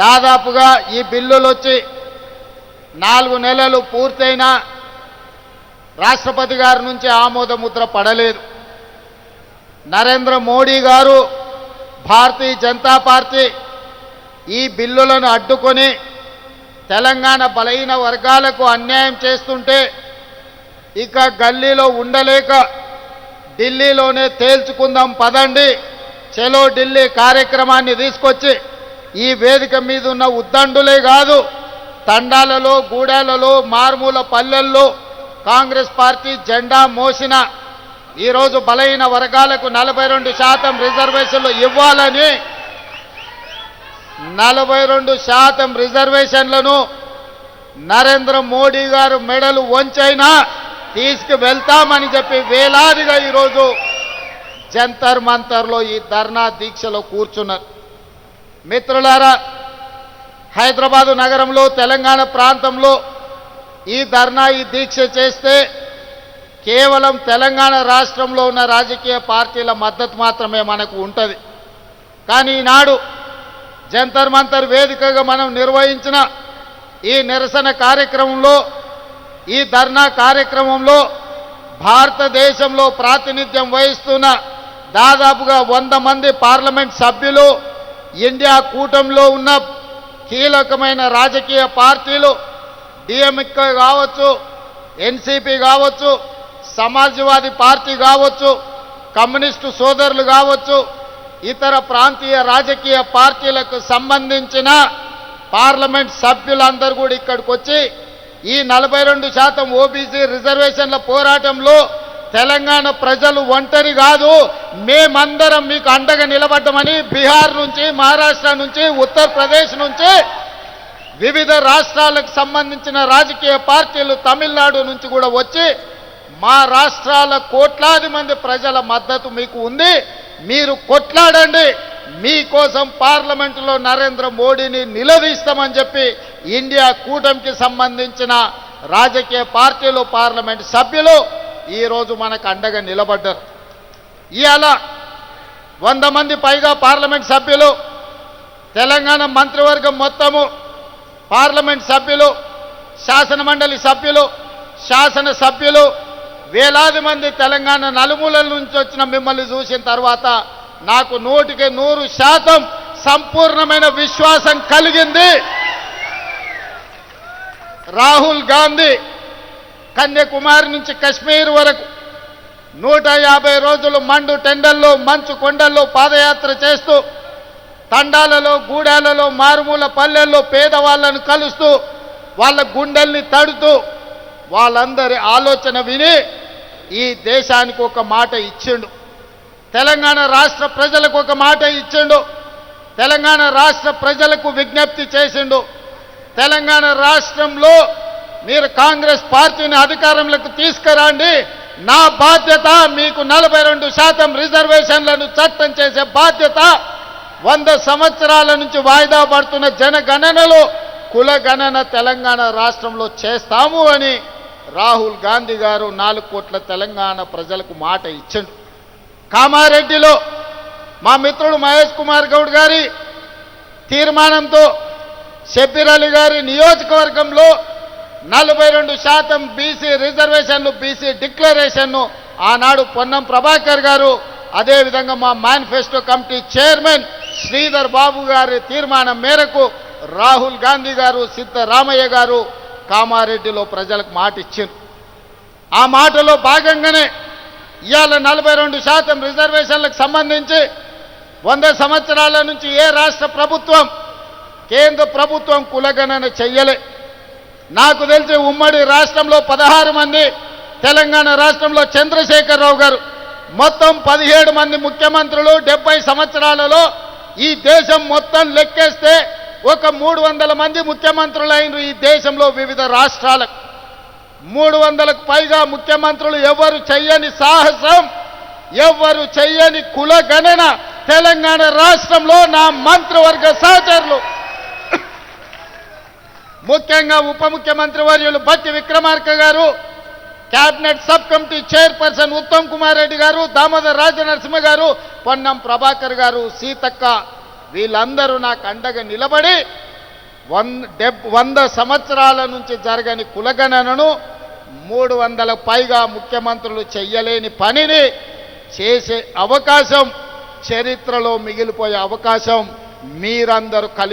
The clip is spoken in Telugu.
దాదాపుగా ఈ బిల్లులు వచ్చి 4 నెలలు పూర్తయినా రాష్ట్రపతి గారి నుంచి ఆమోద ముద్ర పడలేదు. నరేంద్ర మోడీ గారు, భారతీయ జనతా పార్టీ ఈ బిల్లులను అడ్డుకొని తెలంగాణ బలహీన వర్గాలకు అన్యాయం చేస్తుంటే ఇక గల్లీలో ఉండలేక ఢిల్లీలోనే తేల్చుకుందాం పదండి, చలో ఢిల్లీ కార్యక్రమాన్ని తీసుకొచ్చి ఈ వేదిక మీద ఉన్న ఉద్దండులే కాదు, తండాలలో, గూడాలలో, మారుమూల పల్లెల్లో కాంగ్రెస్ పార్టీ జెండా మోసిన ఈరోజు బలహీన వర్గాలకు 42% రిజర్వేషన్లు ఇవ్వాలని 42% రిజర్వేషన్లను నరేంద్ర మోడీ గారు మెడలు వంచైనా తీసుకువెళ్తామని చెప్పి వేలాదిగా ఈరోజు జంతర్ మంతర్లో ఈ ధర్నా దీక్షలో కూర్చున్నారు. మిత్రులారా, హైదరాబాదు నగరంలో, తెలంగాణ ప్రాంతంలో ఈ ధర్నా, ఈ దీక్ష చేస్తే కేవలం తెలంగాణ రాష్ట్రంలో ఉన్న రాజకీయ పార్టీల మద్దతు మాత్రమే మనకు ఉంటుంది. కానీ ఈనాడు జంతర్ మంతర్ వేదికగా మనం నిర్వహించిన ఈ నిరసన కార్యక్రమంలో, ఈ ధర్నా కార్యక్రమంలో భారతదేశంలో ప్రాతినిధ్యం వహిస్తున్న దాదాపుగా 100 మంది పార్లమెంట్ సభ్యులు, ఇండియా కూటమిలో ఉన్న కీలకమైన రాజకీయ పార్టీలు, డిఎంకే కావచ్చు, ఎన్సీపీ కావచ్చు, సమాజ్వాదీ పార్టీ కావచ్చు, కమ్యూనిస్టు సోదరులు కావచ్చు, ఇతర ప్రాంతీయ రాజకీయ పార్టీలకు సంబంధించిన పార్లమెంట్ సభ్యులందరూ కూడా ఇక్కడికి వచ్చి ఈ 42% ఓబీసీ రిజర్వేషన్ల పోరాటంలో తెలంగాణ ప్రజలు ఒంటరి కాదు, మేమందరం మీకు అండగా నిలబడ్డామని బీహార్ నుంచి, మహారాష్ట్ర నుంచి, ఉత్తరప్రదేశ్ నుంచి, వివిధ రాష్ట్రాలకు సంబంధించిన రాజకీయ పార్టీలు తమిళనాడు నుంచి కూడా వచ్చి మా రాష్ట్రాల కోట్లాది మంది ప్రజల మద్దతు మీకు ఉంది, మీరు కొట్లాడండి, మీకోసం పార్లమెంటులో నరేంద్ర మోడీని నిలదీస్తామని చెప్పి ఇండియా కూటమికి సంబంధించిన రాజకీయ పార్టీలు, పార్లమెంట్ సభ్యులు ఈరోజు మనకు అండగా నిలబడ్డారు. ఇవాళ 100 మంది పైగా పార్లమెంట్ సభ్యులు, తెలంగాణ మంత్రివర్గం మొత్తము, పార్లమెంట్ సభ్యులు, శాసనమండలి సభ్యులు, శాసన సభ్యులు, వేలాది మంది తెలంగాణ నలుమూలల నుంచి వచ్చిన మిమ్మల్ని చూసిన తర్వాత నాకు 100% సంపూర్ణమైన విశ్వాసం కలిగింది. రాహుల్ గాంధీ కన్యాకుమారి నుంచి కశ్మీర్ వరకు 150 రోజులు మండు టెండల్లో, మంచు కొండల్లో పాదయాత్ర చేస్తూ తండాలలో, గూడాలలో, మారుమూల పల్లెల్లో పేదవాళ్లను కలుస్తూ వాళ్ళ గుండెల్ని తడుతూ వాళ్ళందరి ఆలోచన విని ఈ దేశానికి ఒక మాట ఇచ్చిండు. తెలంగాణ రాష్ట్ర ప్రజలకు ఒక మాట ఇచ్చిండు. తెలంగాణ రాష్ట్ర ప్రజలకు విజ్ఞప్తి చేసిండు. తెలంగాణ రాష్ట్రంలో మీరు కాంగ్రెస్ పార్టీని అధికారంలోకి తీసుకురండి, నా బాధ్యత మీకు 42% రిజర్వేషన్లను చట్టం చేసే బాధ్యత, 100 సంవత్సరాల నుంచి వాయిదా పడుతున్న జనగణనలో కులగణన తెలంగాణ రాష్ట్రంలో చేస్తాము అని రాహుల్ గాంధీ గారు 4 కోట్ల తెలంగాణ ప్రజలకు మాట ఇచ్చిండు. కామారెడ్డిలో మా మిత్రుడు మహేష్ కుమార్ గౌడ్ గారి తీర్మానంతో షబ్బీర్ అలీ గారి నియోజకవర్గంలో 42% బీసీ రిజర్వేషన్లు, బీసీ డిక్లరేషన్ను ఆనాడు పొన్నం ప్రభాకర్ గారు, అదేవిధంగా మా manifesto committee chairman Sridhar Babu గారి తీర్మానం మేరకు రాహుల్ గాంధీ గారు, సిద్ధరామయ్య గారు కామారెడ్డిలో ప్రజలకు మాట ఇచ్చారు. ఆ మాటలో భాగంగానే ఇవాళ 42% రిజర్వేషన్లకు సంబంధించి 100 సంవత్సరాల నుంచి ఏ రాష్ట్ర ప్రభుత్వం, కేంద్ర ప్రభుత్వం కులగణన చెయ్యలే. నాకు తెలిసి ఉమ్మడి రాష్ట్రంలో 16 మంది, తెలంగాణ రాష్ట్రంలో చంద్రశేఖరరావు గారు, మొత్తం 17 మంది ముఖ్యమంత్రులు 70 సంవత్సరాలలో ఈ దేశం మొత్తం లెక్కేస్తే ఒక 300 మంది ముఖ్యమంత్రులైన ఈ దేశంలో వివిధ రాష్ట్రాలకు 300కు పైగా ముఖ్యమంత్రులు ఎవరు చెయ్యని సాహసం, ఎవరు చెయ్యని కులగణన తెలంగాణ రాష్ట్రంలో నా మంత్రివర్గ సహచరులు, ముఖ్యంగా ఉప ముఖ్యమంత్రి వర్యులు బట్టి విక్రమార్క గారు, cabinet sub committee chairperson Uttam Kumar Reddy గారు, దామోదర్ రాజనరసింహ గారు, పొన్నం ప్రభాకర్ గారు, సీతక్క, వీళ్ళందరూ నాకు అండగా నిలబడి 100 సంవత్సరాల నుంచి జరగని కులగణనను 300 పైగా ముఖ్యమంత్రులు చెయ్యలేని పనిని చేసే అవకాశం, చరిత్రలో మిగిలిపోయే అవకాశం మీరందరూ కలిపి